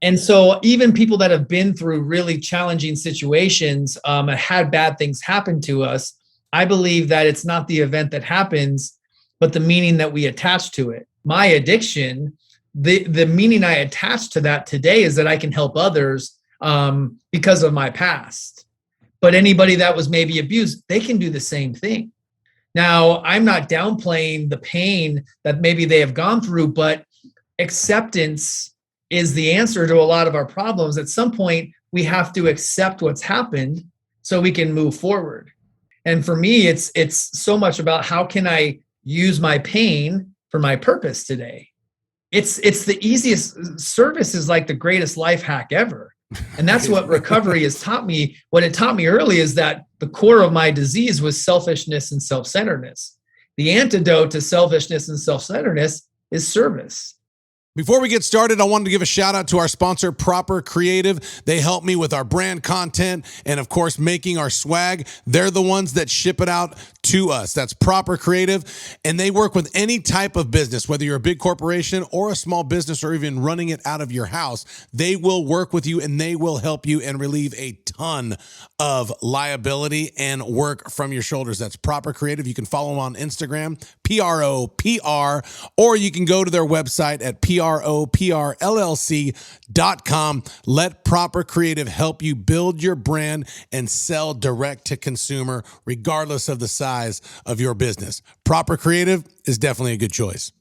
And so even people that have been through really challenging situations, had bad things happen to us, I believe that it's not the event that happens, but the meaning that we attach to it. My addiction, the meaning I attach to that today is that I can help others because of my past. But anybody that was maybe abused, they can do the same thing. Now, I'm not downplaying the pain that maybe they have gone through, but acceptance is the answer to a lot of our problems. At some point, we have to accept what's happened so we can move forward. And for me, it's so much about how can I use my pain for my purpose today. It's the easiest. Service is like the greatest life hack ever. And that's what recovery has taught me. What it taught me early is that the core of my disease was selfishness and self-centeredness. The antidote to selfishness and self-centeredness is service. Before we get started, I wanted to give a shout out to our sponsor, Proper Creative. They help me with our brand content and, of course, making our swag. They're the ones that ship it out to us. That's Proper Creative. And they work with any type of business, whether you're a big corporation or a small business or even running it out of your house. They will work with you and they will help you and relieve a ton of liability and work from your shoulders. That's Proper Creative. You can follow them on Instagram, PROPR, or you can go to their website at PROPRLLC.com. Let Proper Creative help you build your brand and sell direct to consumer, regardless of the size of your business. Proper Creative is definitely a good choice.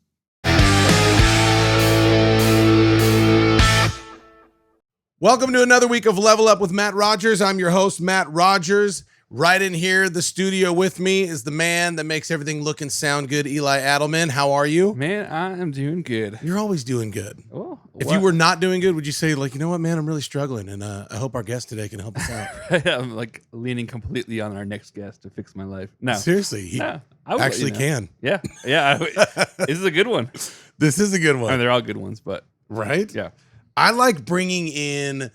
Welcome to another week of Level Up with Matt Rogers. I'm your host, Matt Rogers. Right in here, the studio with me is the man that makes everything look and sound good, Eli Adelman. How are you? Man, I am doing good. You're always doing good. Well, if you were not doing good, would you say, like, you know what, man, I'm really struggling, and I hope our guest today can help us out? I'm like leaning completely on our next guest to fix my life. No, seriously, he actually can. Yeah. This is a good one. This is a good one. I mean, they're all good ones, but right? Yeah. I like bringing in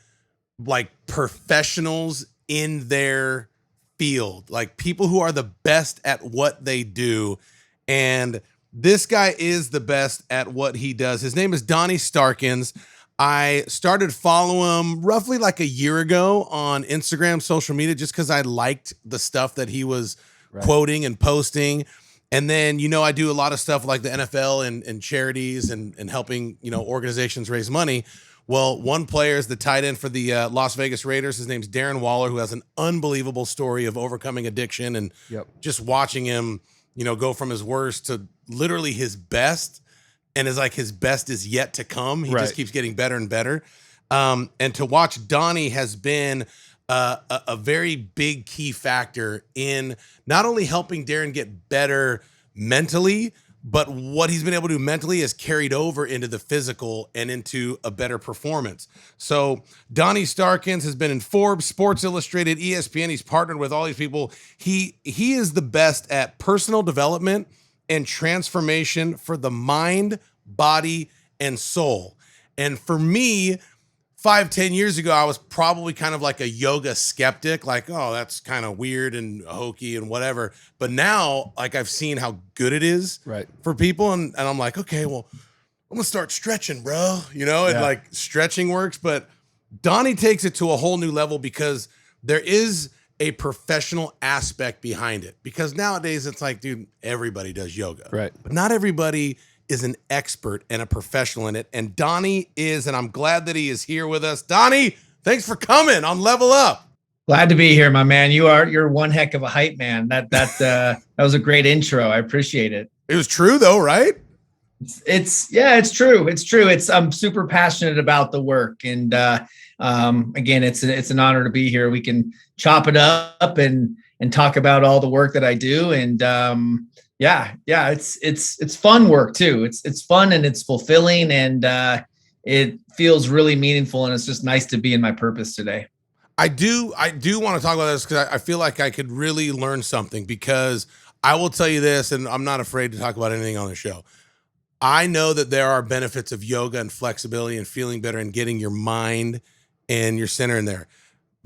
like professionals in their field, like people who are the best at what they do. And this guy is the best at what he does. His name is Donny Starkins. I started following him roughly like a year ago on Instagram, social media, just because I liked the stuff that he was quoting and posting. And then, I do a lot of stuff like the NFL and charities and helping, organizations raise money. Well, one player is the tight end for the Las Vegas Raiders. His name's Darren Waller, who has an unbelievable story of overcoming addiction and just watching him, go from his worst to literally his best. And is like his best is yet to come. He just keeps getting better and better. And to watch Donny has been a very big key factor in not only helping Darren get better mentally, but what he's been able to do mentally is carried over into the physical and into a better performance. So Donny Starkins has been in Forbes, Sports Illustrated, ESPN. He's partnered with all these people. He is the best at personal development and transformation for the mind, body, and soul. And for me, 5-10 years ago, I was probably kind of like a yoga skeptic, like, oh, that's kind of weird and hokey and whatever. But now, like, I've seen how good it is for people. And I'm like, okay, well, I'm going to start stretching, bro. And like stretching works. But Donny takes it to a whole new level because there is a professional aspect behind it. Because nowadays it's like, dude, everybody does yoga. Right. But not everybody is an expert and a professional in it. And Donny is, and I'm glad that he is here with us. Donny, thanks for coming on Level Up. Glad to be here, my man. You're one heck of a hype man. That was a great intro. I appreciate it. It was true though, right? It's true. It's true. I'm super passionate about the work. And again, it's an honor to be here. We can chop it up and talk about all the work that I do. And it's fun work too. It's fun and it's fulfilling and it feels really meaningful. And it's just nice to be in my purpose today. I do want to talk about this because I feel like I could really learn something, because I will tell you this, and I'm not afraid to talk about anything on the show. I know that there are benefits of yoga and flexibility and feeling better and getting your mind and your center in there.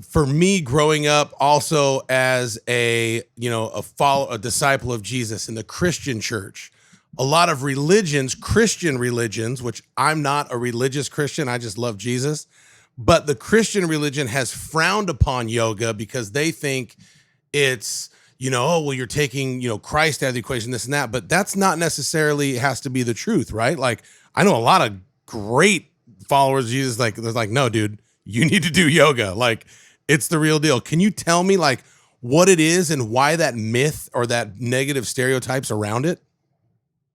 For me, growing up also as a disciple of Jesus in the Christian church, a lot of religions, Christian religions, which I'm not a religious Christian, I just love Jesus, but the Christian religion has frowned upon yoga because they think it's, oh, well, you're taking, Christ out of the equation, this and that, but that's not necessarily has to be the truth, right? Like, I know a lot of great followers of Jesus, like, they're like, no, dude, you need to do yoga. Like, it's the real deal. Can you tell me, like, what it is and why that myth or that negative stereotypes around it?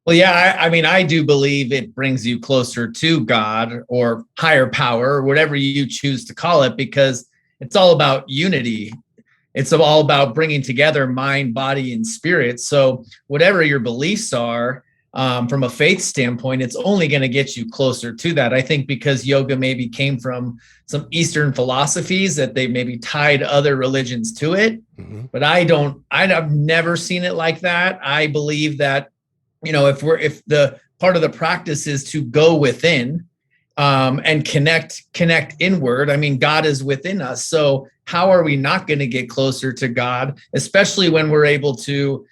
Well, yeah, I mean, I do believe it brings you closer to God or higher power, or whatever you choose to call it, because it's all about unity. It's all about bringing together mind, body, and spirit. So whatever your beliefs are, from a faith standpoint, it's only going to get you closer to that. I think because yoga maybe came from some Eastern philosophies that they maybe tied other religions to it. Mm-hmm. But I've never seen it like that. I believe that, if the part of the practice is to go within, and connect inward. I mean, God is within us. So how are we not going to get closer to God, especially when we're able to,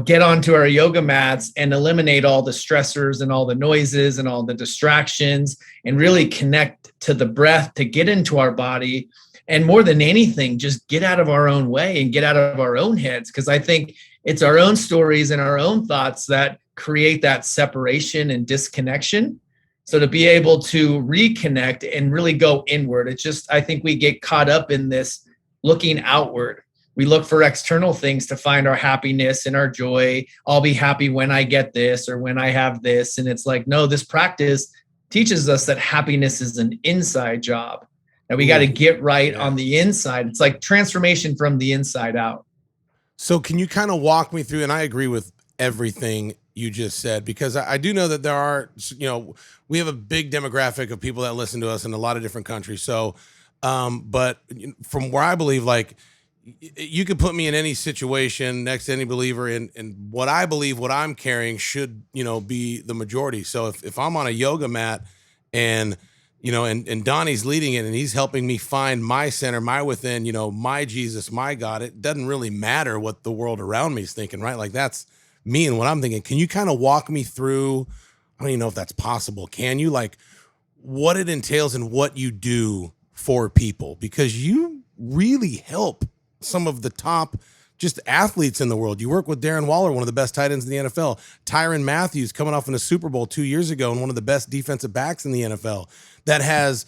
get onto our yoga mats and eliminate all the stressors and all the noises and all the distractions and really connect to the breath, to get into our body. And more than anything, just get out of our own way and get out of our own heads. Because I think it's our own stories and our own thoughts that create that separation and disconnection. So to be able to reconnect and really go inward, I think we get caught up in this looking outward. We look for external things to find our happiness and our joy. I'll be happy when I get this or when I have this. And it's like, no, this practice teaches us that happiness is an inside job, that we got to get right on the inside. It's like transformation from the inside out. So can you kind of walk me through, and I agree with everything you just said, because I do know that there are, we have a big demographic of people that listen to us in a lot of different countries. So, but from where I believe, like, you could put me in any situation next to any believer, and what I believe, what I'm carrying should, be the majority. So if I'm on a yoga mat and, and Donnie's leading it and he's helping me find my center, my within, my Jesus, my God, it doesn't really matter what the world around me is thinking, right? Like, that's me and what I'm thinking. Can you kind of walk me through, I don't even know if that's possible, can you, like, what it entails and what you do for people? Because you really help some of the top just athletes in the world. You work with Darren Waller, one of the best tight ends in the NFL. Tyrann Mathieu coming off in a Super Bowl 2 years ago and one of the best defensive backs in the NFL that has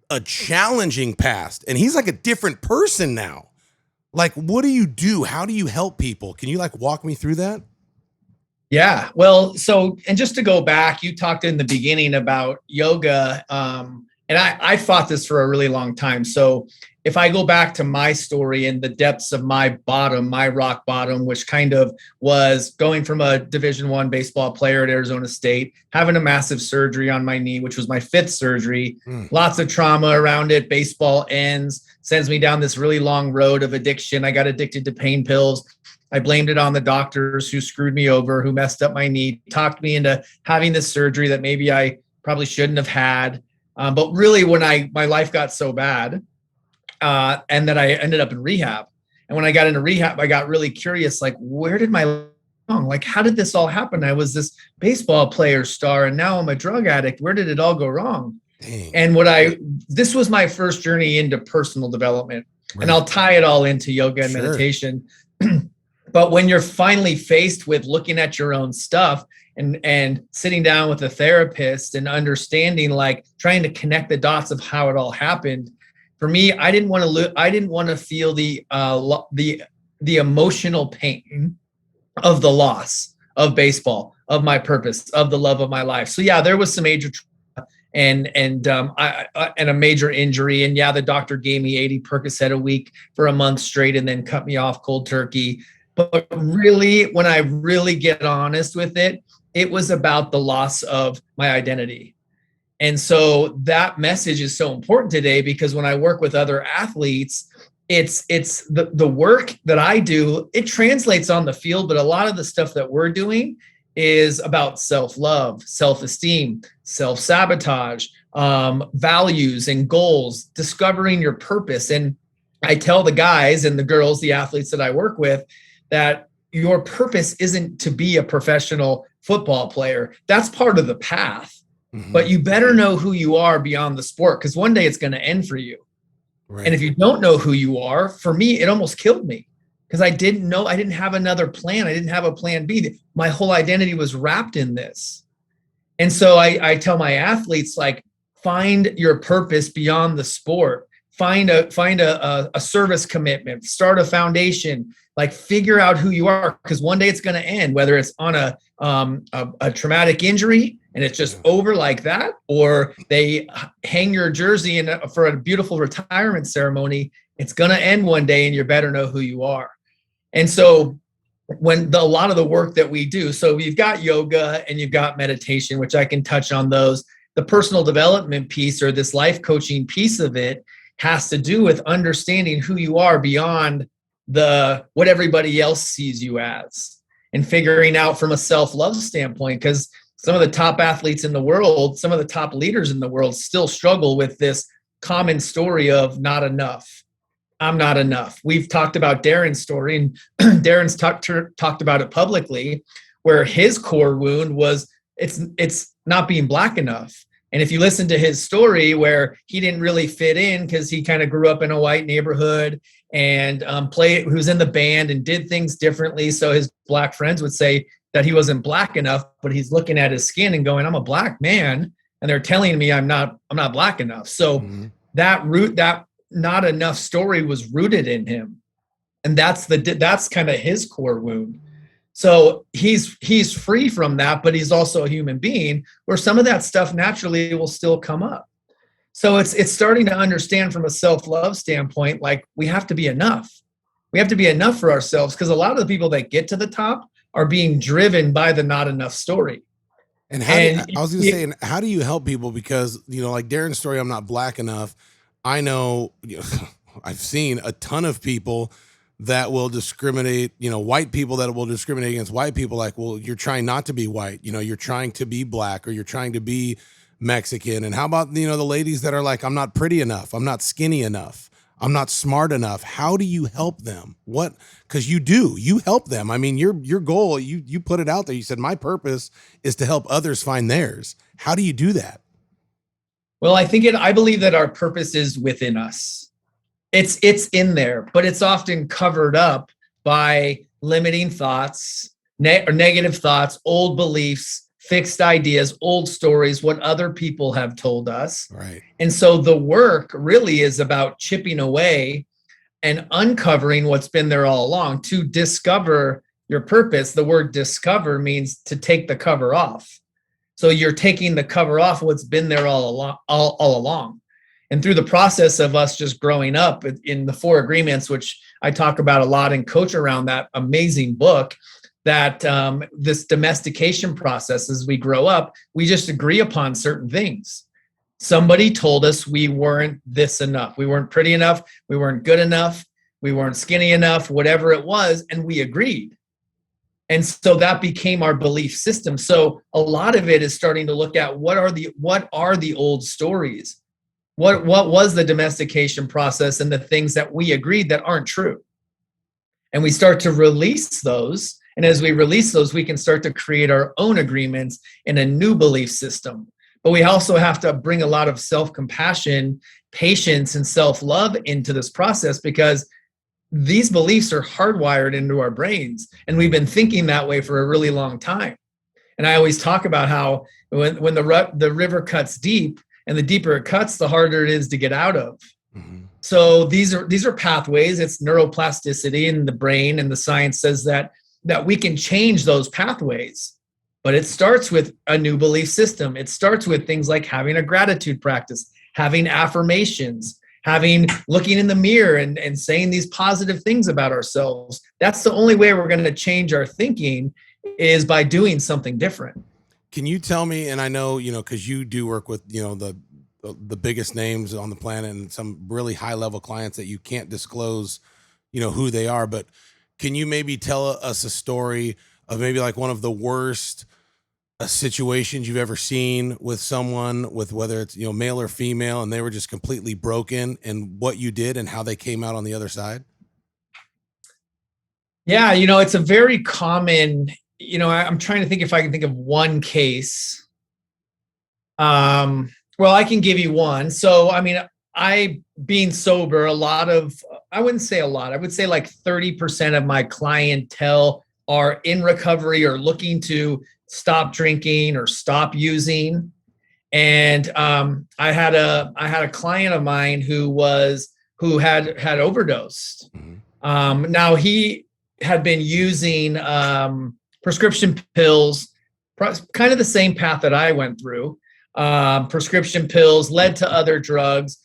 a challenging past. And he's like a different person now. Like, what do you do? How do you help people? Can you, like, walk me through that? Yeah, well, and just to go back, you talked in the beginning about yoga, and I fought this for a really long time. So if I go back to my story and the depths of my rock bottom, which kind of was going from a Division I baseball player at Arizona State, having a massive surgery on my knee, which was my 5th surgery, lots of trauma around it. Baseball sends me down this really long road of addiction. I got addicted to pain pills. I blamed it on the doctors who screwed me over, who messed up my knee, talked me into having this surgery that maybe I probably shouldn't have had. But really, when my life got so bad, and that I ended up in rehab. And when I got into rehab, I got really curious, like, where did my life go wrong? Like, how did this all happen? I was this baseball player star, and now I'm a drug addict. Where did it all go wrong? Dang. And this was my first journey into personal development. Right. And I'll tie it all into yoga and meditation. But when you're finally faced with looking at your own stuff and sitting down with a therapist and understanding, like, trying to connect the dots of how it all happened, for me, I didn't want to feel the emotional pain of the loss of baseball, of my purpose, of the love of my life. So yeah, there was some major trauma and a major injury. And yeah, the doctor gave me 80 Percocet a week for a month straight and then cut me off cold turkey. But really, when I really get honest with it, it was about the loss of my identity. And so that message is so important today, because when I work with other athletes, it's the work that I do, it translates on the field, but a lot of the stuff that we're doing is about self-love, self-esteem, self-sabotage, values and goals, discovering your purpose. And I tell the guys and the girls, the athletes that I work with, that your purpose isn't to be a professional football player. That's part of the path. Mhm. But you better know who you are beyond the sport, because one day it's going to end for you. Right. And if you don't know who you are, for me, it almost killed me, because I didn't know, I didn't have another plan. I didn't have a plan B. My whole identity was wrapped in this. And so I tell my athletes, like, find your purpose beyond the sport. Find a service commitment, start a foundation, like figure out who you are, because one day it's going to end, whether it's on a traumatic injury and it's just over like that, or they hang your jersey in for a beautiful retirement ceremony. It's going to end one day, and you better know who you are. And so a lot of the work that we do, so you've got yoga and you've got meditation, which I can touch on those. The personal development piece, or this life coaching piece of it, has to do with understanding who you are beyond what everybody else sees you as, and figuring out from a self-love standpoint, because some of the top athletes in the world, some of the top leaders in the world still struggle with this common story of not enough. I'm not enough. We've talked about Darren's story, and Darren's talked about it publicly, where his core wound was it's not being black enough. And if you listen to his story, where he didn't really fit in because he kind of grew up in a white neighborhood and he was in the band and did things differently. So his black friends would say that he wasn't black enough, but he's looking at his skin and going, I'm a black man, and they're telling me I'm not black enough. So that not enough story was rooted in him. And that's kind of his core wound. So he's free from that, but he's also a human being, where some of that stuff naturally will still come up. So it's starting to understand from a self-love standpoint, like, we have to be enough. We have to be enough for ourselves, because a lot of the people that get to the top are being driven by the not enough story. And I was going to say, and how do you help people? Because, like Darren's story, I'm not black enough. I know, I've seen a ton of people that will discriminate, white people that will discriminate against white people. Like, well, you're trying not to be white, you're trying to be black, or you're trying to be Mexican. And how about, the ladies that are like, I'm not pretty enough, I'm not skinny enough, I'm not smart enough. How do you help them? Because you help them. I mean, your goal, you put it out there. You said, my purpose is to help others find theirs. How do you do that? Well, I believe that our purpose is within us. It's in there, but it's often covered up by limiting thoughts, or negative thoughts, old beliefs, fixed ideas, old stories, what other people have told us. Right. And so the work really is about chipping away and uncovering what's been there all along to discover your purpose. The word discover means to take the cover off. So you're taking the cover off what's been there all along. And through the process of us just growing up in the 4 agreements, which I talk about a lot and coach around that amazing book, that this domestication process, as we grow up, we just agree upon certain things. Somebody told us we weren't this enough. We weren't pretty enough. We weren't good enough. We weren't skinny enough, whatever it was. And we agreed. And so that became our belief system. So a lot of it is starting to look at what are the old stories? What was the domestication process and the things that we agreed that aren't true? And we start to release those. And as we release those, we can start to create our own agreements in a new belief system. But we also have to bring a lot of self-compassion, patience, and self-love into this process, because these beliefs are hardwired into our brains. And we've been thinking that way for a really long time. And I always talk about how when the river cuts deep, and the deeper it cuts, the harder it is to get out of. Mm-hmm. So these are pathways. It's neuroplasticity in the brain, and the science says that we can change those pathways. But it starts with a new belief system. It starts with things like having a gratitude practice, having affirmations, looking in the mirror and saying these positive things about ourselves. That's the only way we're going to change our thinking, is by doing something different. Can you tell me, and I know, because you do work with, the biggest names on the planet and some really high level clients that you can't disclose, who they are, but can you maybe tell us a story of maybe like one of the worst situations you've ever seen with someone, with whether it's, male or female, and they were just completely broken, and what you did and how they came out on the other side? Yeah, it's a very common I'm trying to think if I can think of one case. Well, I can give you one. So, I mean, I being sober, I wouldn't say a lot. I would say like 30% of my clientele are in recovery or looking to stop drinking or stop using. And I had a client of mine who had overdosed. Now he had been using prescription pills, kind of the same path that I went through. Prescription pills led to other drugs.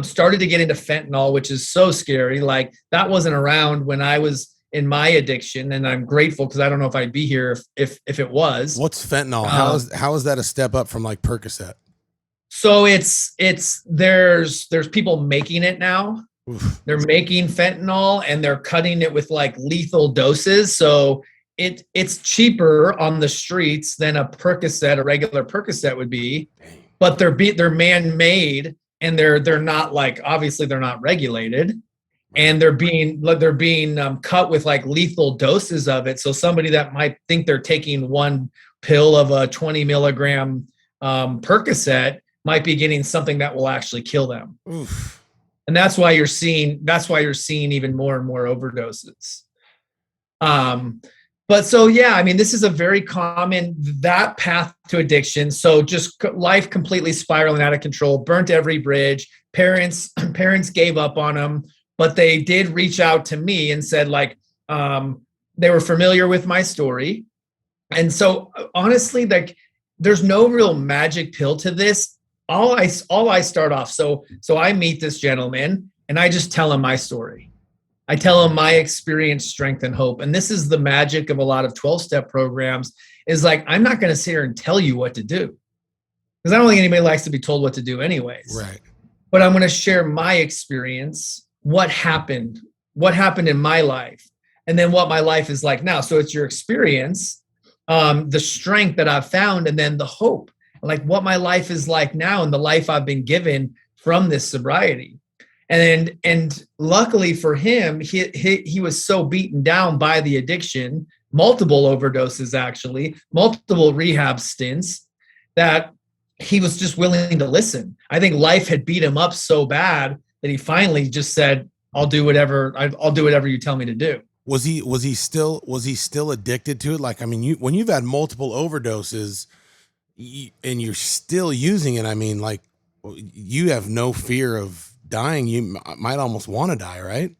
Started to get into fentanyl, which is so scary. Like that wasn't around when I was in my addiction, and I'm grateful because I don't know if I'd be here if it was. What's fentanyl? How is that a step up from like Percocet? So there's people making it now. Oof. They're making fentanyl and they're cutting it with like lethal doses. So it's cheaper on the streets than a regular Percocet would be, but they're man-made and they're not like, obviously they're not regulated, and they're being cut with like lethal doses of it. So somebody that might think they're taking one pill of a 20 milligram Percocet might be getting something that will actually kill them. Oof. And that's why you're seeing even more and more overdoses. But so, yeah, I mean, this is a very common, that path to addiction. So just life completely spiraling out of control, burnt every bridge. Parents gave up on them, but they did reach out to me and said like, they were familiar with my story. And so honestly, like there's no real magic pill to this. All I start off. So I meet this gentleman and I just tell him my story. I tell him my experience, strength, and hope. And this is the magic of a lot of 12-step programs, is like, I'm not going to sit here and tell you what to do, because I don't think anybody likes to be told what to do anyways. Right. But I'm going to share my experience, what happened in my life, and then what my life is like now. So it's your experience, the strength that I've found, and then the hope, like what my life is like now and the life I've been given from this sobriety. And luckily for him, he was so beaten down by the addiction, multiple overdoses, actually, multiple rehab stints, that he was just willing to listen. I think life had beat him up so bad that he finally just said, I'll do whatever you tell me to do. Was he still addicted to it? Like, I mean, when you've had multiple overdoses and you're still using it, I mean, like, you have no fear of dying. You might almost want to die, right?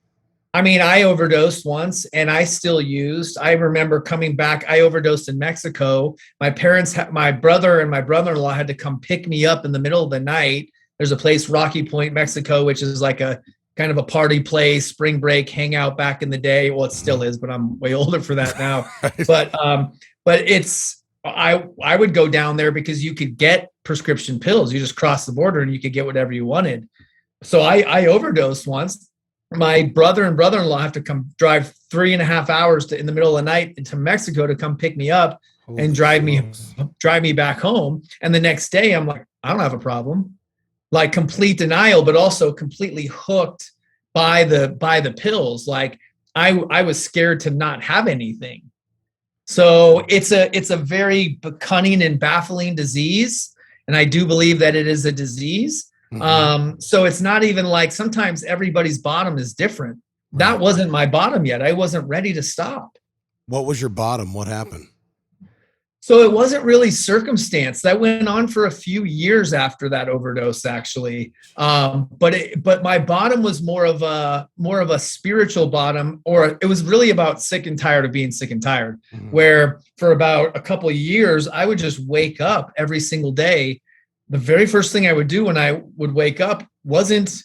I mean, I overdosed once and I still used. I remember coming back. I overdosed in Mexico. My brother and my brother-in-law had to come pick me up in the middle of the night. There's a place, Rocky Point, Mexico, which is like a kind of a party place, spring break hangout back in the day. Well, it still is, but I'm way older for that now. But I would go down there because you could get prescription pills. You just cross the border and you could get whatever you wanted. So I overdosed once. My brother and brother-in-law have to come drive 3.5 hours in the middle of the night into Mexico to come pick me up and drive me back home. And the next day I'm like, I don't have a problem. Like complete denial, but also completely hooked by the pills. Like I was scared to not have anything. So it's a very cunning and baffling disease. And I do believe that it is a disease. Mm-hmm. So it's not even like, sometimes everybody's bottom is different. Right. That wasn't my bottom yet. I wasn't ready to stop. What was your bottom? What happened? So it wasn't really circumstance. That went on for a few years after that overdose, actually. But my bottom was more of a spiritual bottom, or it was really about sick and tired of being sick and tired, mm-hmm. where for about a couple of years, I would just wake up every single day. The very first thing I would do when I would wake up wasn't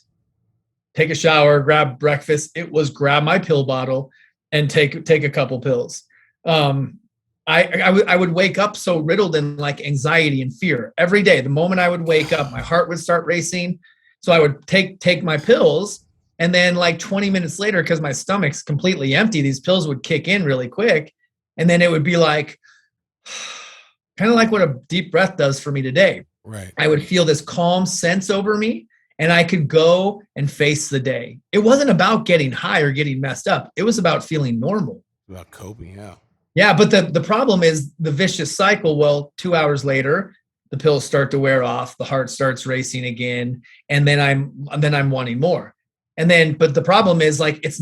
take a shower, grab breakfast. It was grab my pill bottle and take a couple pills. I would wake up so riddled in like anxiety and fear every day. The moment I would wake up, my heart would start racing. So I would take my pills, and then like 20 minutes later, because my stomach's completely empty, these pills would kick in really quick. And then it would be like, kind of like what a deep breath does for me today. Right. I would feel this calm sense over me, and I could go and face the day. It wasn't about getting high or getting messed up. It was about feeling normal. About coping, yeah. Yeah, but the problem is the vicious cycle. Well, 2 hours later, the pills start to wear off, the heart starts racing again, and then I'm wanting more. And then, but the problem is like there's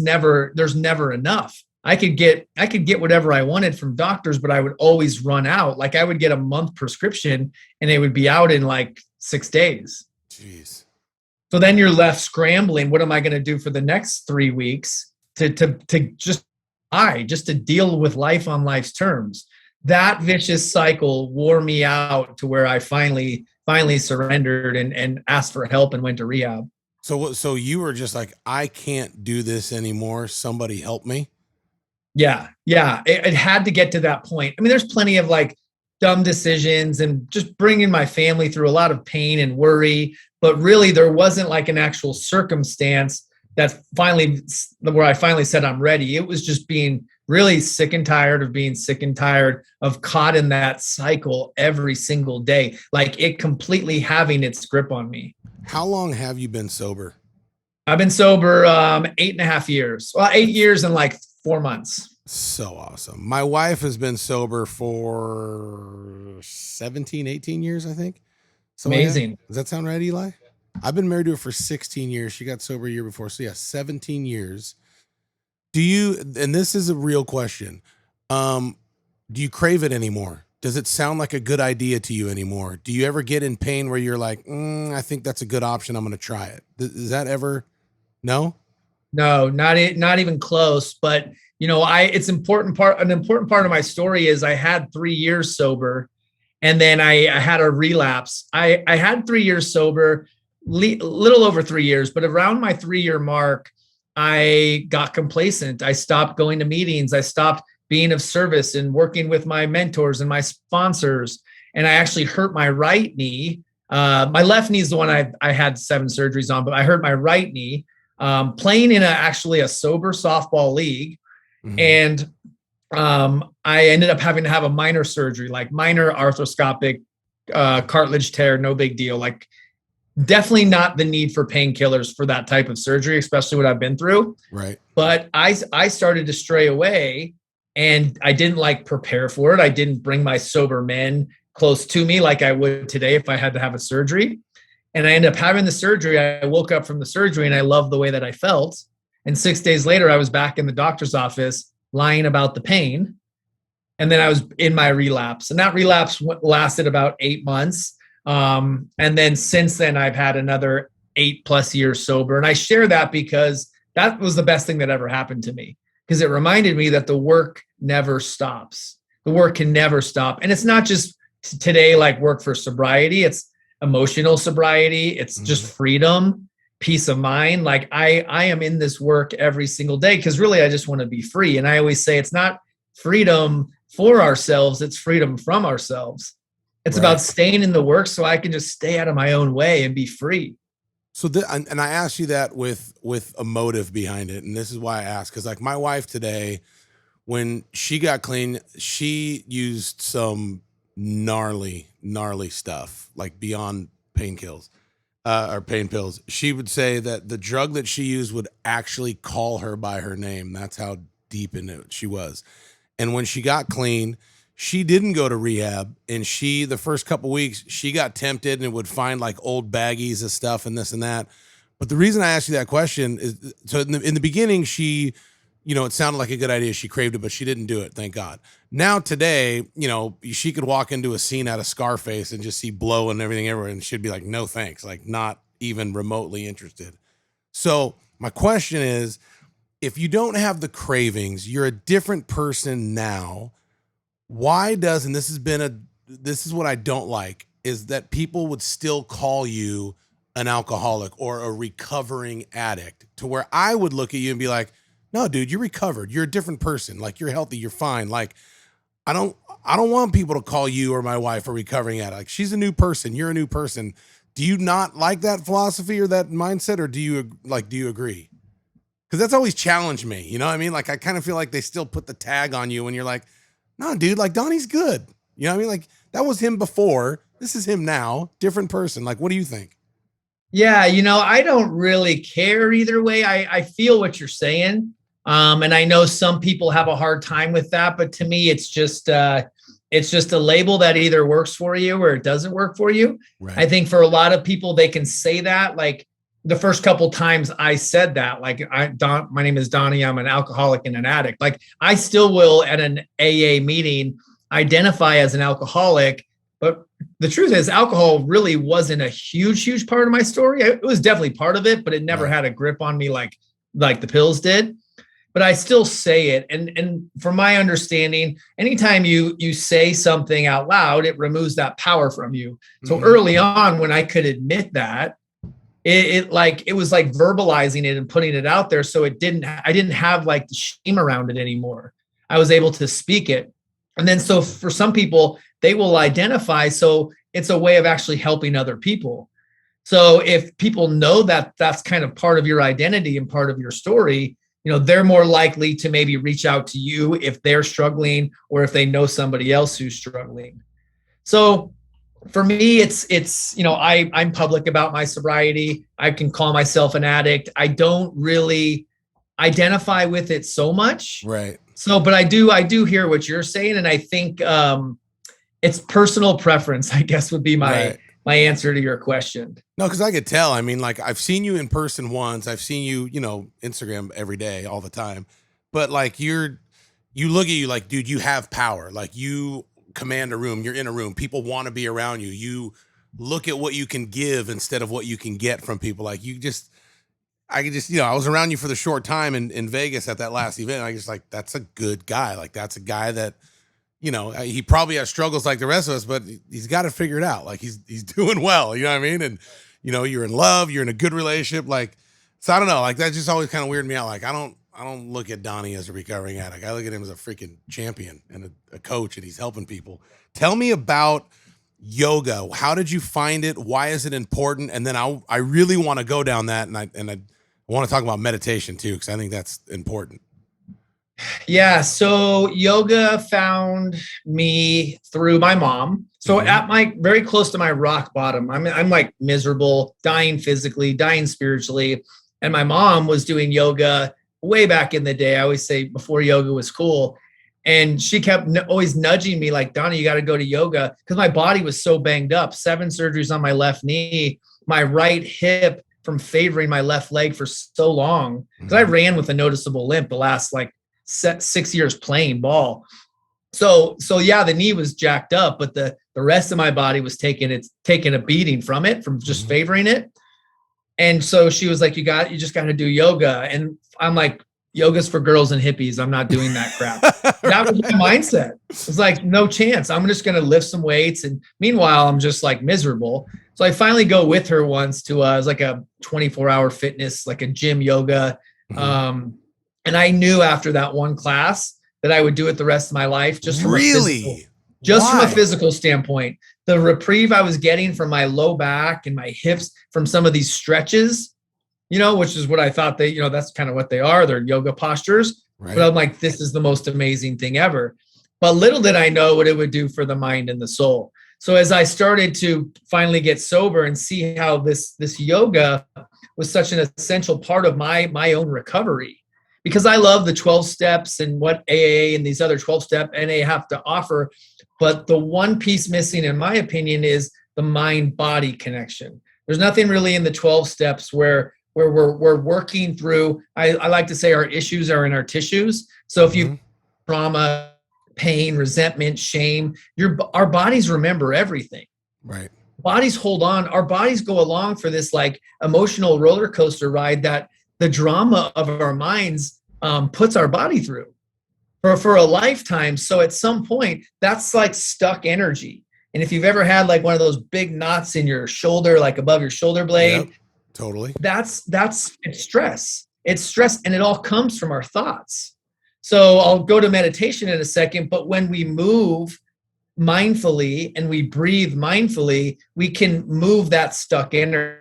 never enough. I could get whatever I wanted from doctors, but I would always run out. Like I would get a month prescription and it would be out in like 6 days. Jeez. So then you're left scrambling. What am I going to do for the next 3 weeks to just to deal with life on life's terms? That vicious cycle wore me out to where I finally surrendered and asked for help and went to rehab. So you were just like, I can't do this anymore. Somebody help me. Yeah. It had to get to that point. I mean, there's plenty of like dumb decisions and just bringing my family through a lot of pain and worry. But really, there wasn't like an actual circumstance where I finally said I'm ready. It was just being really sick and tired of being sick and tired of caught in that cycle every single day, like it completely having its grip on me. How long have you been sober? I've been sober 8.5 years. Well, 8 years and like 4 months. So awesome. My wife has been sober for 17, 18 years, I think. So Amazing. Does that sound right, Eli? I've been married to her for 16 years. She got sober a year before. So yeah, 17 years. And this is a real question. Do you crave it anymore? Does it sound like a good idea to you anymore? Do you ever get in pain where you're like, I think that's a good option. I'm going to try it. Is that ever? No? No, not even close. But an important part of my story is I had 3 years sober, and then I had a relapse. I had 3 years sober, little over 3 years, but around my 3-year mark, I got complacent. I stopped going to meetings. I stopped being of service and working with my mentors and my sponsors. And I actually hurt my right knee. My left knee is the one I had 7 surgeries on, but I hurt my right knee playing in actually a sober softball league. Mm-hmm. And I ended up having to have a minor surgery, like minor arthroscopic cartilage tear, no big deal. Like definitely not the need for painkillers for that type of surgery, especially what I've been through. Right. But I started to stray away, and I didn't like prepare for it. I didn't bring my sober men close to me like I would today if I had to have a surgery. And I ended up having the surgery. I woke up from the surgery and I loved the way that I felt. And 6 days later, I was back in the doctor's office lying about the pain. And then I was in my relapse. And that relapse lasted about 8 months. And then since then, I've had another 8+ years sober. And I share that because that was the best thing that ever happened to me, because it reminded me that the work never stops. The work can never stop. And it's not just today, like work for sobriety. It's emotional sobriety. It's just freedom, peace of mind. Like I am in this work every single day because really I just want to be free. And I always say it's not freedom for ourselves. It's freedom from ourselves. It's about staying in the work so I can just stay out of my own way and be free. So, and I asked you that with a motive behind it. And this is why I asked, because like my wife today, when she got clean, she used some gnarly stuff, like beyond pain pills. She would say that the drug that she used would actually call her by her name. That's how deep into it she was. And when she got clean, she didn't go to rehab, and the first couple weeks, she got tempted and would find like old baggies of stuff and this and that. But the reason I asked you that question is, so in the beginning, she, it sounded like a good idea. She craved it, but she didn't do it. Thank God. Now today, she could walk into a scene out of Scarface and just see blow and everything everywhere, and she'd be like, no, thanks. Like not even remotely interested. So my question is, if you don't have the cravings, you're a different person now. Why and this is what I don't like, is that people would still call you an alcoholic or a recovering addict, to where I would look at you and be like, no, dude, you're recovered. You're a different person. Like you're healthy. You're fine. Like I don't want people to call you or my wife a recovering addict. Like she's a new person. You're a new person. Do you not like that philosophy or that mindset, or do you agree? Because that's always challenged me. You know what I mean? Like I kind of feel like they still put the tag on you when you're like, no, dude, like Donnie's good. You know what I mean? Like that was him before. This is him now. Different person. Like, what do you think? Yeah, I don't really care either way. I feel what you're saying. And I know some people have a hard time with that, but to me, it's just a label that either works for you or it doesn't work for you. Right. I think for a lot of people, they can say that. Like the first couple times I said that, like my name is Donny, I'm an alcoholic and an addict. Like I still will at an AA meeting identify as an alcoholic, but the truth is alcohol really wasn't a huge part of my story. It was definitely part of it, but it never had a grip on me like the pills did. But I still say it. And from my understanding, anytime you say something out loud, it removes that power from you. So early on, when I could admit that, it was like verbalizing it and putting it out there. So I didn't have like the shame around it anymore. I was able to speak it. And then so for some people, they will identify. So it's a way of actually helping other people. So if people know that that's kind of part of your identity and part of your story, they're more likely to maybe reach out to you if they're struggling or if they know somebody else who's struggling. So for me, it's I'm public about my sobriety. I can call myself an addict. I don't really identify with it so much. Right. So, but I do hear what you're saying. And I think it's personal preference, I guess, would be my answer to your question. No, because I could tell. I mean, like I've seen you in person once. I've seen you, Instagram every day, all the time. But like you look at you like, dude, you have power. Like you command a room. You're in a room. People want to be around you. You look at what you can give instead of what you can get from people. Like I was around you for the short time in Vegas at that last event. I just like, that's a good guy. Like that's a guy that, he probably has struggles like the rest of us, but he's got to figure it out. Like he's doing well, you know what I mean? And, you're in love, you're in a good relationship. Like, so I don't know, like that just always kind of weirded me out. Like, I don't look at Donny as a recovering addict. I look at him as a freaking champion and a coach, and he's helping people. Tell me about yoga. How did you find it? Why is it important? And then I really want to go down that. And I want to talk about meditation too, because I think that's important. Yeah. So yoga found me through my mom. So at very close to my rock bottom, I'm like miserable, dying physically, dying spiritually. And my mom was doing yoga way back in the day. I always say before yoga was cool. And she kept always nudging me like, Donny, you got to go to yoga. Because my body was so banged up, 7 surgeries on my left knee, my right hip from favoring my left leg for so long. Because I ran with a noticeable limp the last 6 years playing ball. So yeah, the knee was jacked up, but the rest of my body was taking a beating from just favoring it. And so she was like, you just got to do yoga. And I'm like, yoga's for girls and hippies. I'm not doing that crap. That was my mindset. It's like, no chance. I'm just going to lift some weights. And meanwhile, I'm just like miserable. So I finally go with her once to, it was like a 24-hour fitness, like a gym yoga. And I knew after that one class that I would do it the rest of my life. Just from a physical standpoint. The reprieve I was getting from my low back and my hips from some of these stretches, which is what I thought that's kind of what they are. They're yoga postures. Right. But I'm like, this is the most amazing thing ever. But little did I know what it would do for the mind and the soul. So as I started to finally get sober and see how this yoga was such an essential part of my own recovery, because I love the 12 steps and what AA and these other 12-step NA have to offer. But the one piece missing, in my opinion, is the mind-body connection. There's nothing really in the 12 steps where we're working through, I like to say our issues are in our tissues. So if you trauma, pain, resentment, shame, our bodies remember everything. Right. Bodies hold on. Our bodies go along for this like emotional roller coaster ride that the drama of our minds puts our body through for a lifetime. So at some point, that's like stuck energy. And if you've ever had like one of those big knots in your shoulder, like above your shoulder blade, yep, totally. It's stress. It's stress, and it all comes from our thoughts. So I'll go to meditation in a second, but when we move mindfully and we breathe mindfully, we can move that stuck energy,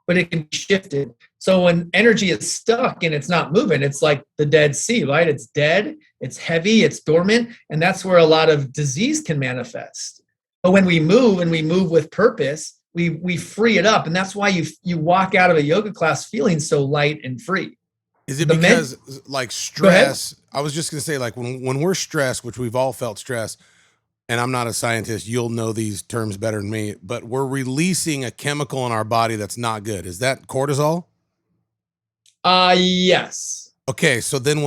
but it can be shifted. So when energy is stuck and it's not moving, it's like the Dead Sea, right? It's dead, it's heavy, it's dormant, and that's where a lot of disease can manifest. But when we move and we move with purpose, we free it up. And that's why you walk out of a yoga class feeling so light and free. Is it because like stress? I was just going to say, like when we're stressed, which we've all felt stress, and I'm not a scientist, you'll know these terms better than me, but we're releasing a chemical in our body that's not good. Is that cortisol? Yes. Okay. So then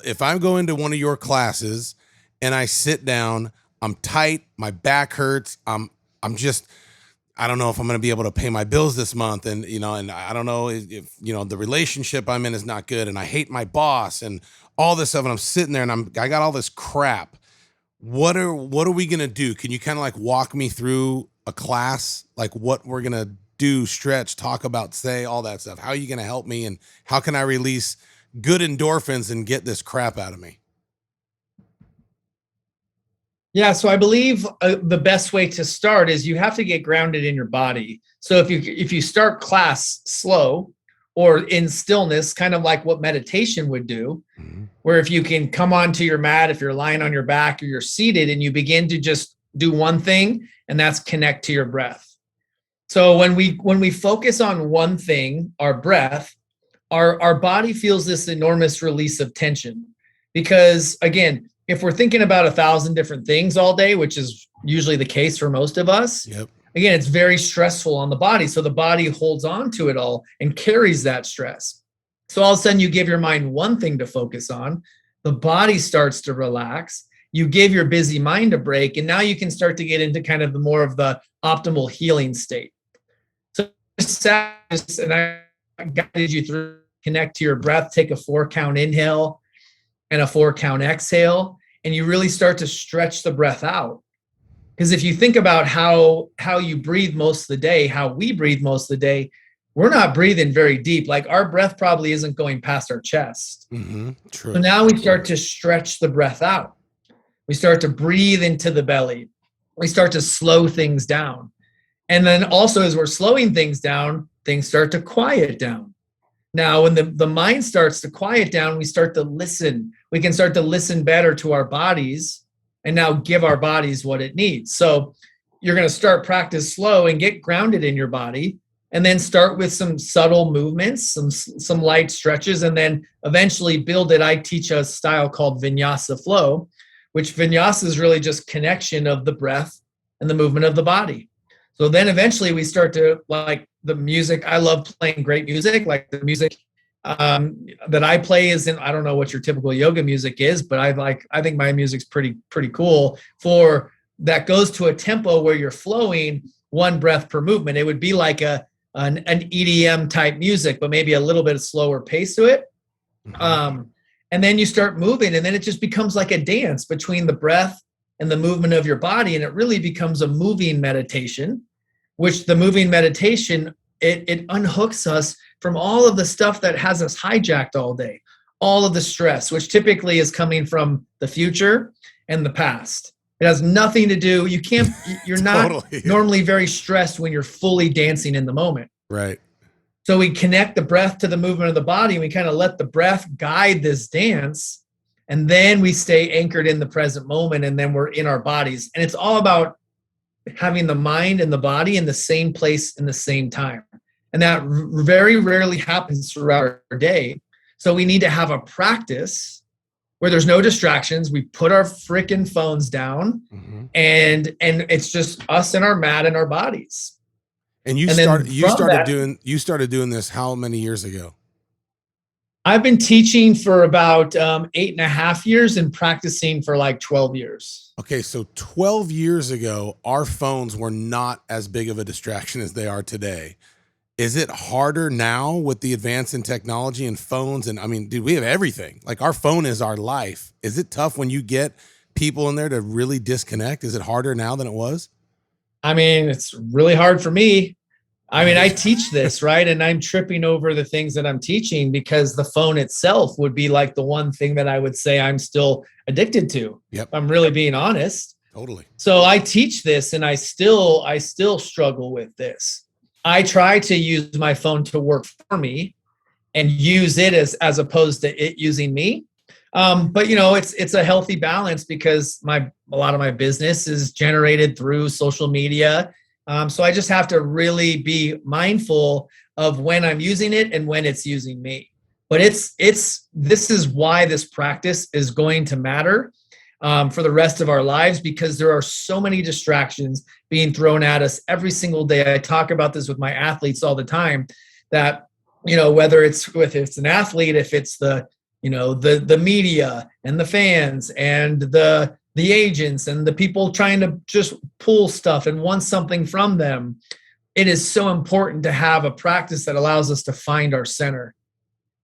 if I go into one of your classes and I sit down, I'm tight, my back hurts, I'm just, I don't know if I'm going to be able to pay my bills this month. And, and I don't know if, the relationship I'm in is not good. And I hate my boss and all this stuff. And I'm sitting there and I got all this crap. What are we going to do? Can you kind of like walk me through a class, like what we're going to do, stretch, talk about, say, all that stuff? How are you going to help me? And how can I release good endorphins and get this crap out of me? Yeah, so I believe the best way to start is you have to get grounded in your body. So if you start class slow or in stillness, kind of like what meditation would do, where if you can come onto your mat, if you're lying on your back or you're seated and you begin to just do one thing, and that's connect to your breath. So when we focus on one thing, our breath, our body feels this enormous release of tension. Because again, if we're thinking about 1,000 different things all day, which is usually the case for most of us, yep. Again, it's very stressful on the body. So the body holds on to it all and carries that stress. So all of a sudden you give your mind one thing to focus on, the body starts to relax, you give your busy mind a break, and now you can start to get into kind of the more of the optimal healing state. So and I guided you through, connect to your breath, take a 4-count inhale and a 4-count exhale, and you really start to stretch the breath out. Because if you think about how you breathe most of the day, how we breathe most of the day, we're not breathing very deep. Like our breath probably isn't going past our chest. Mm-hmm. True. So now we start to stretch the breath out. We start to breathe into the belly. We start to slow things down. And then also as we're slowing things down, things start to quiet down. Now, when the mind starts to quiet down, we start to listen. We can start to listen better to our bodies and now give our bodies what it needs. So you're going to start practice slow and get grounded in your body, and then start with some subtle movements, some light stretches, and then eventually build it. I teach a style called Vinyasa Flow, which Vinyasa is really just connection of the breath and the movement of the body. So then eventually we start to like the music. I love playing great music. Like the music that I play isn't, I don't know what your typical yoga music is, but I think my music's pretty cool for that goes to a tempo where you're flowing one breath per movement. It would be like an EDM type music, but maybe a little bit of slower pace to it. Mm-hmm. And then you start moving, and then it just becomes like a dance between the breath and the movement of your body. And it really becomes a moving meditation, which the moving meditation, it unhooks us from all of the stuff that has us hijacked all day, all of the stress, which typically is coming from the future and the past. It has nothing to do, you're not normally very stressed when you're fully dancing in the moment. Right. So we connect the breath to the movement of the body, and we kind of let the breath guide this dance. And then we stay anchored in the present moment, and then we're in our bodies. And it's all about having the mind and the body in the same place in the same time. And that very rarely happens throughout our day. So we need to have a practice where there's no distractions. We put our freaking phones down, mm-hmm. and it's just us and our mat and our bodies. And you started doing this how many years ago? I've been teaching for about 8.5 years and practicing for like 12 years. Okay, so 12 years ago, our phones were not as big of a distraction as they are today. Is it harder now with the advance in technology and phones? And I mean, dude, we have everything. Like our phone is our life. Is it tough when you get people in there to really disconnect? Is it harder now than it was? I mean, it's really hard for me. I mean, I teach this, right? And I'm tripping over the things that I'm teaching because the phone itself would be like the one thing that I would say I'm still addicted to. Yep. I'm really being honest. Totally. So I teach this, and I still struggle with this. I try to use my phone to work for me and use it as opposed to it using me. But you know, it's a healthy balance because a lot of my business is generated through social media So I just have to really be mindful of when I'm using it and when it's using me. But this is why this practice is going to matter for the rest of our lives, because there are so many distractions being thrown at us every single day. I talk about this with my athletes all the time, that, whether it's an athlete, if it's the media and the fans and the agents and the people trying to just pull stuff and want something from them, it is so important to have a practice that allows us to find our center.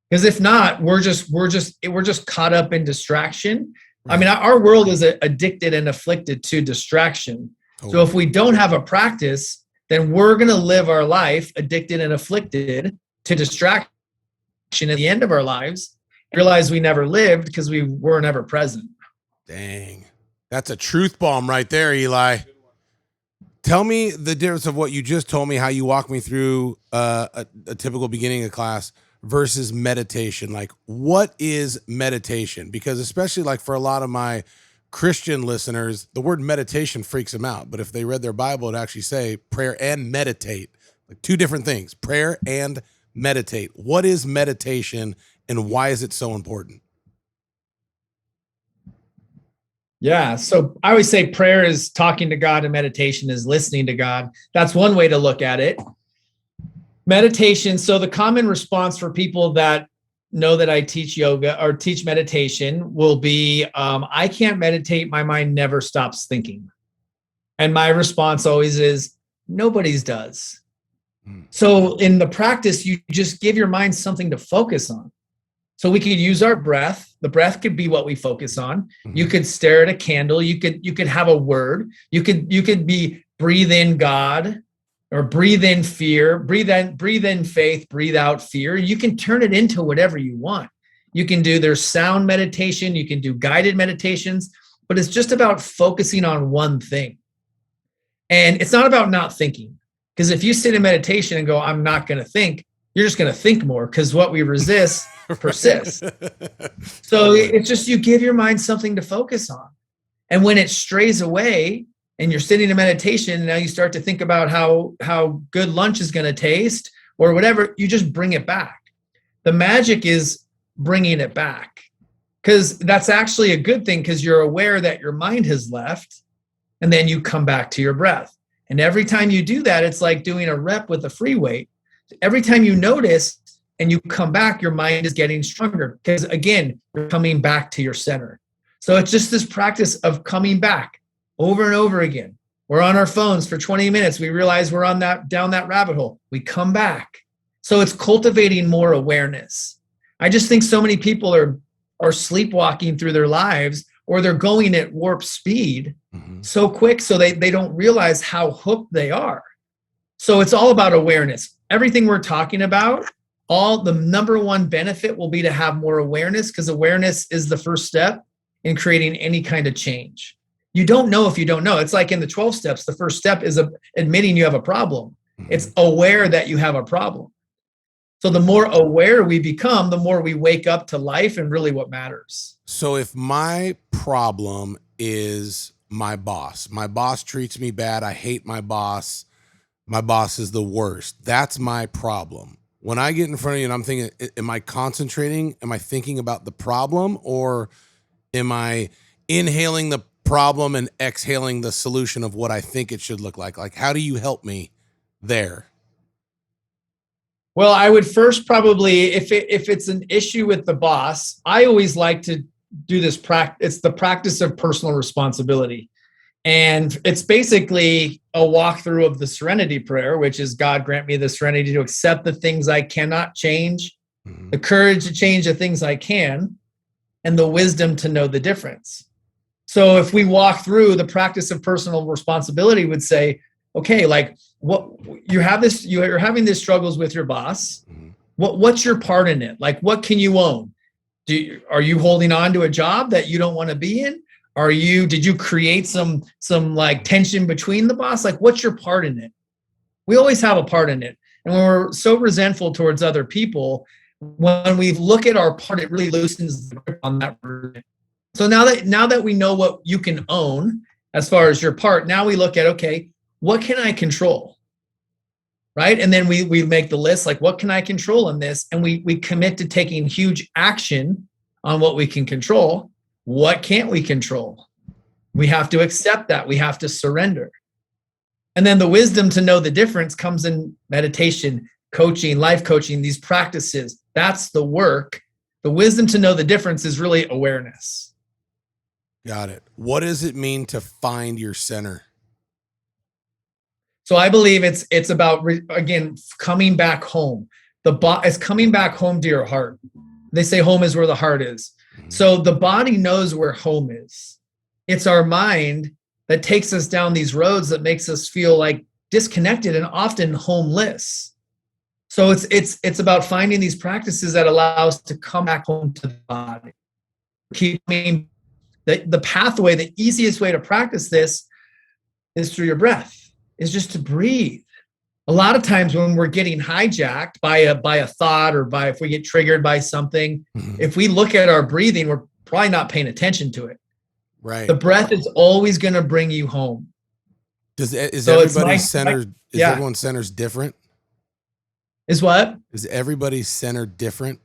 Because if not, we're just caught up in distraction. I mean, our world is addicted and afflicted to distraction. So if we don't have a practice, then we're going to live our life addicted and afflicted to distraction at the end of our lives, realize we never lived because we were never present. Dang. That's a truth bomb right there, Eli. Tell me the difference of what you just told me, how you walk me through a typical beginning of class versus meditation. Like, what is meditation? Because especially like for a lot of my Christian listeners, the word meditation freaks them out. But if they read their Bible, it'd actually say prayer and meditate, like two different things, prayer and meditate. What is meditation and why is it so important? Yeah. So I always say prayer is talking to God and meditation is listening to God. That's one way to look at it. Meditation. So the common response for people that know that I teach yoga or teach meditation will be, I can't meditate. My mind never stops thinking. And my response always is, nobody's does. So in the practice, you just give your mind something to focus on. So we could use our breath. The breath could be what we focus on. You could stare at a candle. You could have a word. You could be breathe in God, or breathe in fear, breathe in faith, breathe out fear. You can turn it into whatever you want. There's sound meditation, you can do guided meditations, but it's just about focusing on one thing. And it's not about not thinking. Because if you sit in meditation and go, I'm not going to think, you're just going to think more, because what we resist persists. So it's just, you give your mind something to focus on. And when it strays away, and you're sitting in meditation, and now you start to think about how good lunch is going to taste or whatever, you just bring it back. The magic is bringing it back, because that's actually a good thing, because you're aware that your mind has left, and then you come back to your breath. And every time you do that, it's like doing a rep with a free weight. Every time you notice and you come back, your mind is getting stronger, because again, you're coming back to your center. So it's just this practice of coming back over and over again. We're on our phones for 20 minutes. We realize we're down that rabbit hole. We come back. So it's cultivating more awareness. I just think so many people are sleepwalking through their lives, or they're going at warp speed so quick, so they don't realize how hooked they are. So it's all about awareness. Everything we're talking about, all the number one benefit will be to have more awareness, because awareness is the first step in creating any kind of change. You don't know if you don't know. It's like in the 12 steps, the first step is admitting you have a problem. It's aware that you have a problem. So the more aware we become, the more we wake up to life and really what matters. So if my problem is my boss treats me bad, I hate my boss is the worst, that's my problem. When I get in front of you and I'm thinking, am I concentrating? Am I thinking about the problem, or am I inhaling the problem and exhaling the solution of what I think it should look like? Like, how do you help me there? Well, I would first probably, if it's an issue with the boss, I always like to do this practice. It's the practice of personal responsibility. And it's basically a walkthrough of the Serenity Prayer, which is, God grant me the serenity to accept the things I cannot change, the courage to change the things I can, and the wisdom to know the difference. So if we walk through the practice of personal responsibility, would say, okay, like what you're having these struggles with your boss. What's your part in it? Like, what can you own? Are you holding on to a job that you don't want to be in? Did you create some like tension between the boss? Like, what's your part in it? We always have a part in it. And when we're so resentful towards other people, when we look at our part, it really loosens the grip on that person. So now that we know what you can own as far as your part, now we look at, okay, what can I control? Right. And then we make the list, like, what can I control in this? And we commit to taking huge action on what we can control. What can't we control? We have to accept that. We have to surrender. And then the wisdom to know the difference comes in meditation, coaching, life coaching, these practices. That's the work. The wisdom to know the difference is really awareness. Got it. What does it mean to find your center? So I believe it's about, again, coming back home. It's coming back home to your heart. They say home is where the heart is. So the body knows where home is. It's our mind that takes us down these roads that makes us feel like disconnected and often homeless. So it's about finding these practices that allow us to come back home to the body. The pathway, the easiest way to practice this is through your breath, is just to breathe. A lot of times when we're getting hijacked by a thought, or if we get triggered by something, if we look at our breathing, we're probably not paying attention to it. Right. The breath is always going to bring you home. Is everybody's center? Is everyone's centers different? Is what? Is everybody's center different?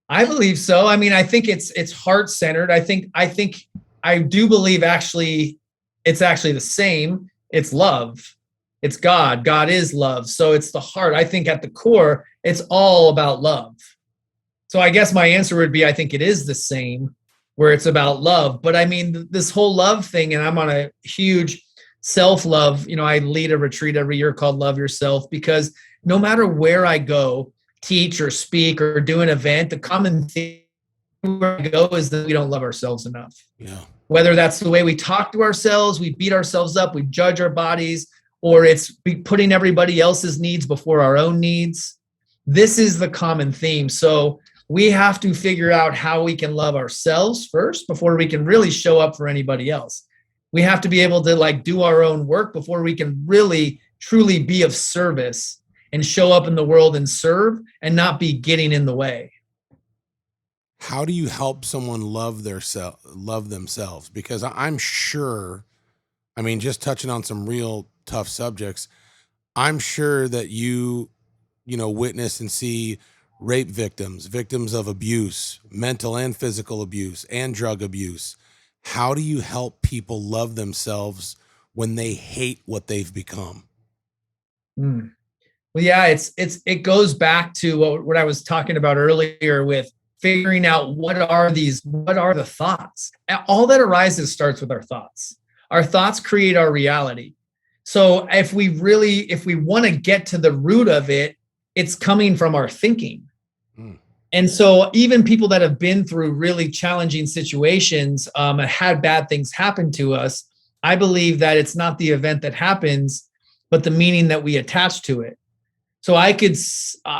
I believe so. I mean, I think it's heart centered. I do believe it's actually the same. It's love. It's God. God is love. So it's the heart. I think at the core, it's all about love. So I guess my answer would be, I think it is the same, where it's about love. But I mean, this whole love thing, and I'm on a huge self-love, I lead a retreat every year called Love Yourself, because no matter where I go, teach or speak or do an event, the common theme where I go is that we don't love ourselves enough. Yeah. Whether that's the way we talk to ourselves, we beat ourselves up, we judge our bodies, or it's putting everybody else's needs before our own needs. This is the common theme. So we have to figure out how we can love ourselves first before we can really show up for anybody else. We have to be able to do our own work before we can really, truly be of service and show up in the world and serve and not be getting in the way. How do you help someone love themselves? Because I'm sure, just touching on some real tough subjects, I'm sure that you witness and see rape victims of abuse, mental and physical abuse, and drug abuse. How do you help people love themselves when they hate what they've become? Well, yeah, it goes back to what I was talking about earlier with figuring out what are the thoughts. All that arises starts with our thoughts. Our thoughts create our reality. So if we want to get to the root of it, it's coming from our thinking. And so even people that have been through really challenging situations, had bad things happen to us, I believe that it's not the event that happens, but the meaning that we attach to it. So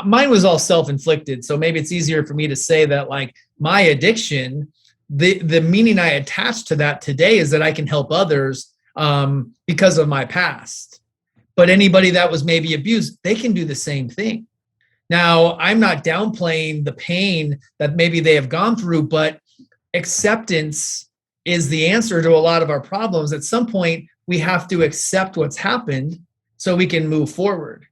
mine was all self-inflicted. So maybe it's easier for me to say that, like, my addiction, the meaning I attach to that today is that I can help others because of my past. But anybody that was maybe abused, they can do the same thing. Now, I'm not downplaying the pain that maybe they have gone through, but acceptance is the answer to a lot of our problems. At some point, we have to accept what's happened so we can move forward.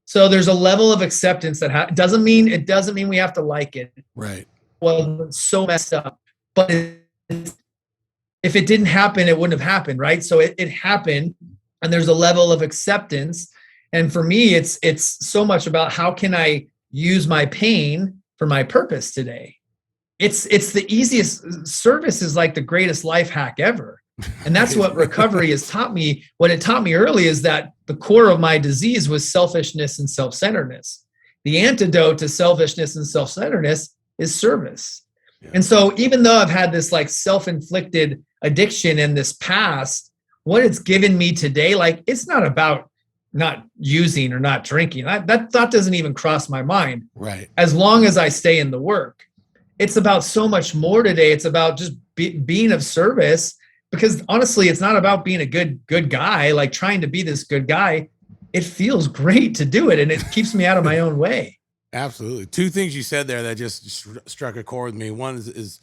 So there's a level of acceptance that doesn't mean we have to like it. Right. Well, it's so messed up. But if it didn't happen, it wouldn't have happened, right? So it happened, and there's a level of acceptance. And for me, it's so much about how can I use my pain for my purpose today. It's the easiest. Service is like the greatest life hack ever. And that's what recovery has taught me. What it taught me early is that the core of my disease was selfishness and self-centeredness. The antidote to selfishness and self-centeredness is service. Yeah. And so even though I've had this self-inflicted addiction in this past, what it's given me today, it's not about not using or not drinking. That thought doesn't even cross my mind. Right. As long as I stay in the work. It's about so much more today. It's about just being of service, because honestly, it's not about being a good guy, trying to be this good guy. It feels great to do it, and it keeps me out of my own way. Absolutely. Two things you said there that just struck a chord with me. One is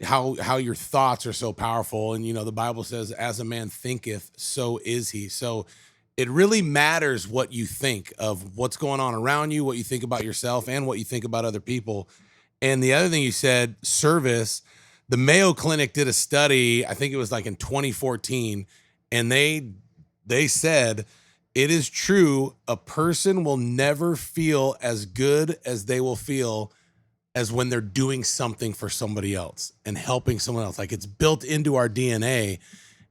how your thoughts are so powerful. And, the Bible says, as a man thinketh, so is he. So it really matters what you think of what's going on around you, what you think about yourself, and what you think about other people. And the other thing you said, service, the Mayo Clinic did a study, I think it was like in 2014, and they said it is true, a person will never feel as good as they will feel as when they're doing something for somebody else and helping someone else. Like, it's built into our DNA.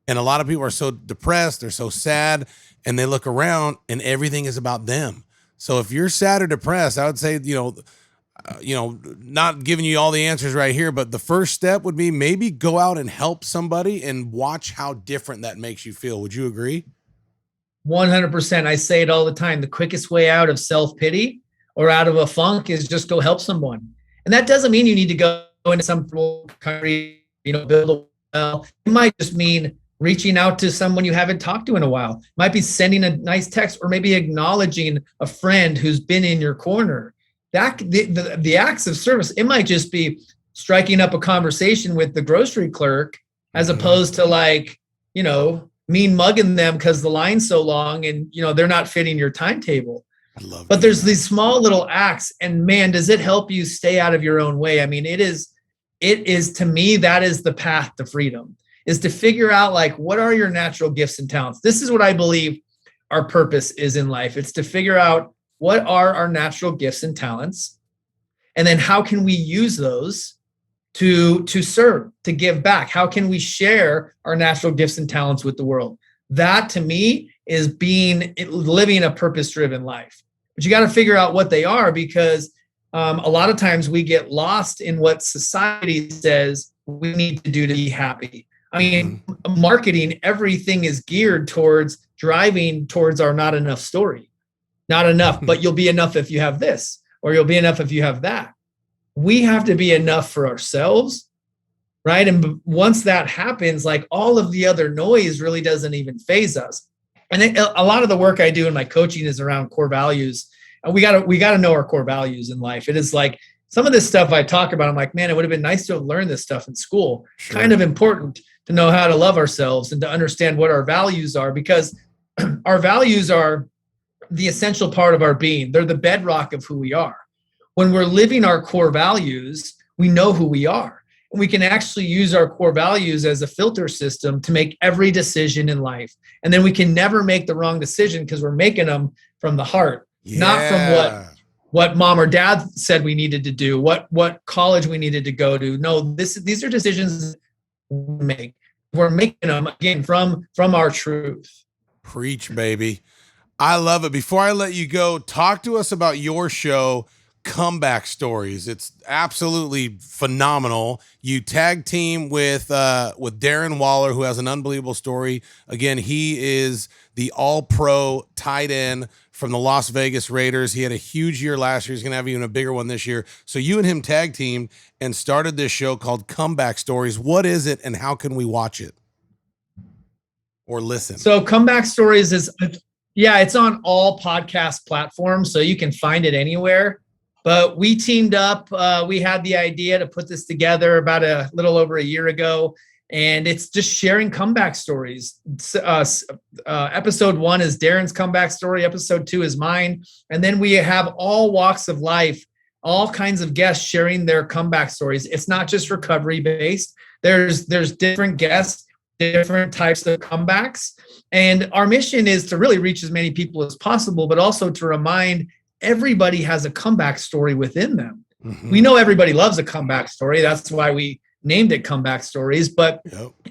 And a lot of people are so depressed, they're so sad, and they look around and everything is about them. So if you're sad or depressed, I would say, not giving you all the answers right here, but the first step would be maybe go out and help somebody and watch how different that makes you feel. Would you agree? 100%. I say it all the time. The quickest way out of self-pity or out of a funk is just go help someone. And that doesn't mean you need to go into some country, build a well. It might just mean reaching out to someone you haven't talked to in a while. It might be sending a nice text, or maybe acknowledging a friend who's been in your corner. That the acts of service, it might just be striking up a conversation with the grocery clerk, as opposed to mean mugging them because the line's so long and they're not fitting your timetable. But there's these small little acts, and man, does it help you stay out of your own way. I mean, it is to me, that is the path to freedom, is to figure out what are your natural gifts and talents. This is what I believe our purpose is in life. It's to figure out what are our natural gifts and talents, and then how can we use those to serve, to give back? How can we share our natural gifts and talents with the world? That to me is living a purpose-driven life. But you got to figure out what they are, because a lot of times we get lost in what society says we need to do to be happy. I mean, marketing, everything is geared towards driving towards our not enough story. Not enough, but you'll be enough if you have this, or you'll be enough if you have that. We have to be enough for ourselves, right? And once that happens, all of the other noise really doesn't even faze us. And a lot of the work I do in my coaching is around core values. And we got to know our core values in life. It is some of this stuff I talk about, I'm like, man, it would have been nice to have learned this stuff in school. Sure. Kind of important to know how to love ourselves and to understand what our values are, because our values are the essential part of our being. They're the bedrock of who we are. When we're living our core values, we know who we are. And we can actually use our core values as a filter system to make every decision in life. And then we can never make the wrong decision because we're making them from the heart, not from what mom or dad said we needed to do, what college we needed to go to. No, these are decisions we make. We're making them, again, from our truth. Preach, baby. I love it. Before I let you go, talk to us about your show, Comeback Stories. It's absolutely phenomenal. You tag team with Darren Waller, who has an unbelievable story. Again, he is the all-pro tight end from the Las Vegas Raiders. He had a huge year last year. He's going to have even a bigger one this year. So you and him tag teamed and started this show called Comeback Stories. What is it, and how can we watch it or listen? So Comeback Stories it's on all podcast platforms, so you can find it anywhere. But we teamed up. We had the idea to put this together about a little over a year ago, and it's just sharing comeback stories. Episode 1 is Darren's comeback story. Episode 2 is mine. And then we have all walks of life, all kinds of guests sharing their comeback stories. It's not just recovery based. There's different guests, different types of comebacks. And our mission is to really reach as many people as possible, but also to remind everybody has a comeback story within them. Mm-hmm. We know everybody loves a comeback story. That's why we named it Comeback Stories. But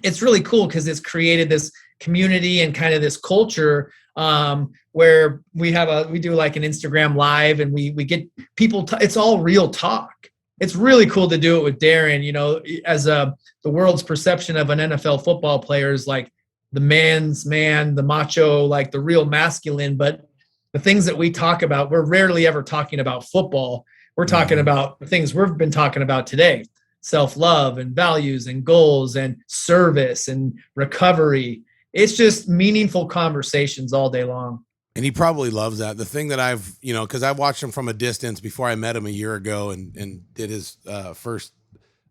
It's really cool because it's created this community and kind of this culture where we do like an Instagram live, and we get people. It's all real talk. It's really cool to do it with Darren. As the world's perception of an NFL football player is like the man's man, the macho, like the real masculine, but the things that we talk about, we're rarely ever talking about football. We're talking about the things we've been talking about today: self-love and values and goals and service and recovery. It's just meaningful conversations all day long. And he probably loves that. The thing that I've, because I watched him from a distance before I met him a year ago and did his first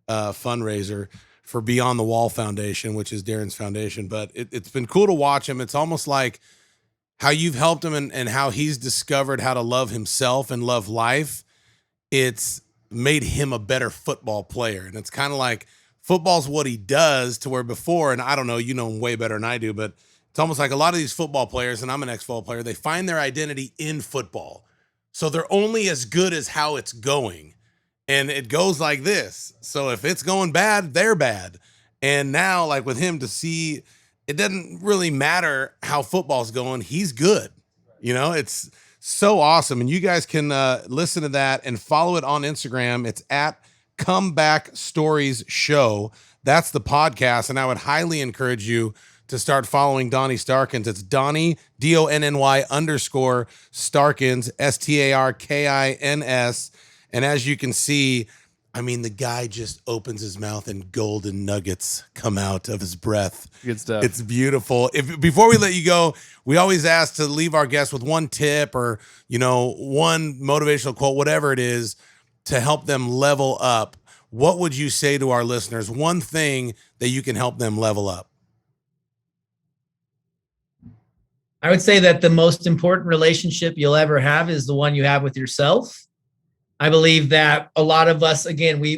fundraiser for Beyond the Wall Foundation, which is Darren's foundation. But it's been cool to watch him. It's almost like how you've helped him and how he's discovered how to love himself and love life. It's made him a better football player. And it's kind of like football's what he does, to where before, and I don't know, you know him way better than I do, but it's almost like a lot of these football players, and I'm an ex-football player, they find their identity in football. So they're only as good as how it's going. And it goes like this. So if it's going bad, they're bad. And now, like with him, to see it doesn't really matter how football's going, he's good. You know, it's so awesome. And you guys can listen to that and follow it on Instagram. It's at Comeback Stories Show. That's the podcast. And I would highly encourage you to start following Donny Starkins. It's Donny, DONNY _ Starkins, STARKINS. And as you can see, I mean, the guy just opens his mouth and golden nuggets come out of his breath. Good stuff. It's beautiful. Before we let you go, we always ask to leave our guests with one tip or, you know, one motivational quote, whatever it is, to help them level up. What would you say to our listeners? One thing that you can help them level up. I would say that the most important relationship you'll ever have is the one you have with yourself. I believe that a lot of us, again, we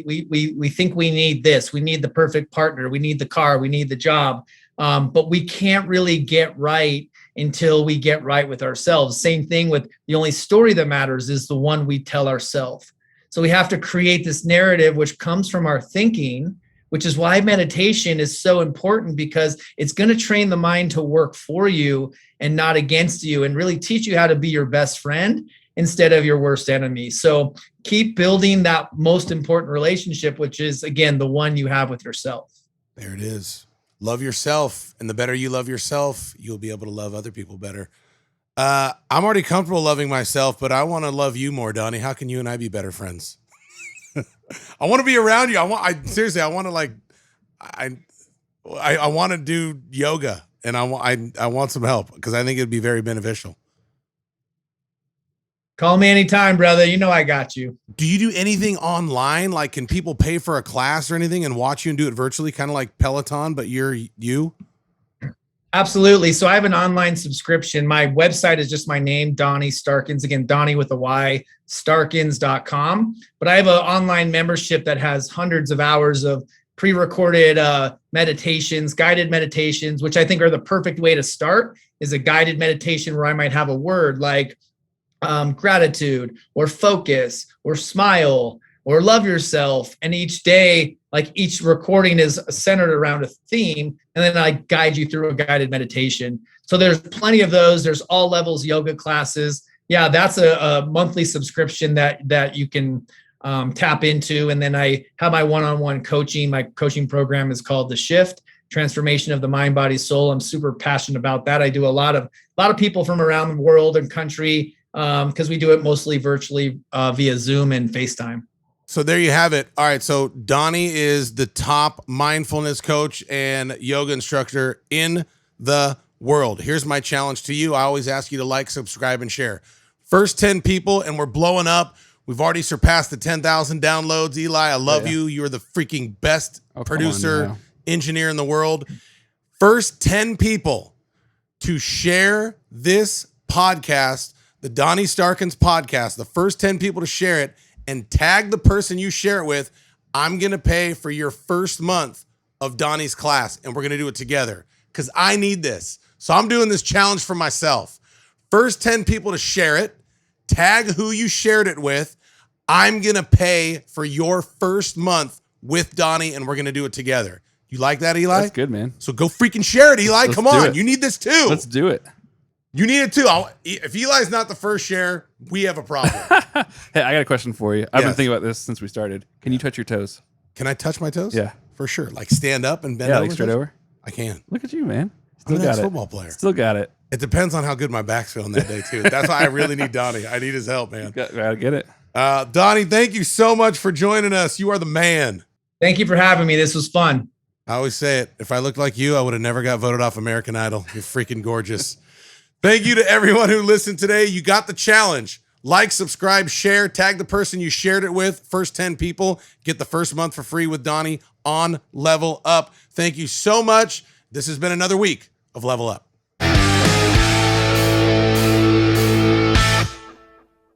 think we need this. We need the perfect partner. We need the car. We need the job. But we can't really get right until we get right with ourselves. Same thing with the only story that matters is the one we tell ourselves. So we have to create this narrative which comes from our thinking, which is why meditation is so important, because it's going to train the mind to work for you and not against you, and really teach you how to be your best friend instead of your worst enemy. So keep building that most important relationship, which is, again, the one you have with yourself. There it is. Love yourself. And the better you love yourself, you'll be able to love other people better. I'm already comfortable loving myself, but I want to love you more, Donny. How can you and I be better friends? I want to be around you. Seriously, I want to I want to do yoga, and I want some help, because I think it'd be very beneficial. Call me anytime, brother. You know I got you. Do you do anything online? Like, can people pay for a class or anything and watch you and do it virtually, kind of like Peloton, but you're you? Absolutely. So I have an online subscription. My website is just my name, Donny Starkins. Again, Donny with a Y, Starkins.com. But I have an online membership that has hundreds of hours of pre-recorded meditations, guided meditations, which I think are the perfect way to start, is a guided meditation where I might have a word like gratitude or focus or smile or love yourself. And each day, like each recording is centered around a theme. And then I guide you through a guided meditation. So there's plenty of those. There's all levels yoga classes. Yeah, that's a monthly subscription that you can tap into. And then I have my one-on-one coaching. My coaching program is called The Shift, Transformation of the Mind, Body, Soul. I'm super passionate about that. I do a lot of people from around the world and country, because we do it mostly virtually via Zoom and FaceTime. So there you have it. All right. So Donny is the top mindfulness coach and yoga instructor in the world. Here's my challenge to you. I always ask you to like, subscribe, and share. First 10 people, and we're blowing up. We've already surpassed the 10,000 downloads. Eli, I love you. You're the freaking best producer, engineer in the world. First 10 people to share this podcast, the Donny Starkins podcast, the first 10 people to share it and tag the person you share it with, I'm going to pay for your first month of Donny's class, and we're going to do it together because I need this. So I'm doing this challenge for myself. First 10 people to share it, tag who you shared it with. I'm going to pay for your first month with Donny, and we're going to do it together. You like that, Eli? That's good, man. So go freaking share it, Eli. Come on. You need this too. Let's do it. You need it too. If Eli's not the first share, we have a problem. Hey, I got a question for you. I've been thinking about this since we started. Can you touch your toes? Can I touch my toes? Yeah. For sure. Like stand up and bend over? Like straight over? I can. Look at you, man. I'm an ex-football player. Still got it. It depends on how good my back's feeling that day too. That's why I really need Donny. I need his help, man. I get it. Donny, thank you so much for joining us. You are the man. Thank you for having me. This was fun. I always say it. If I looked like you, I would have never got voted off American Idol. You're freaking gorgeous. Thank you to everyone who listened today. You got the challenge. Like, subscribe, share, tag the person you shared it with. First 10 people get the first month for free with Donny on Level Up. Thank you so much. This has been another week of Level Up.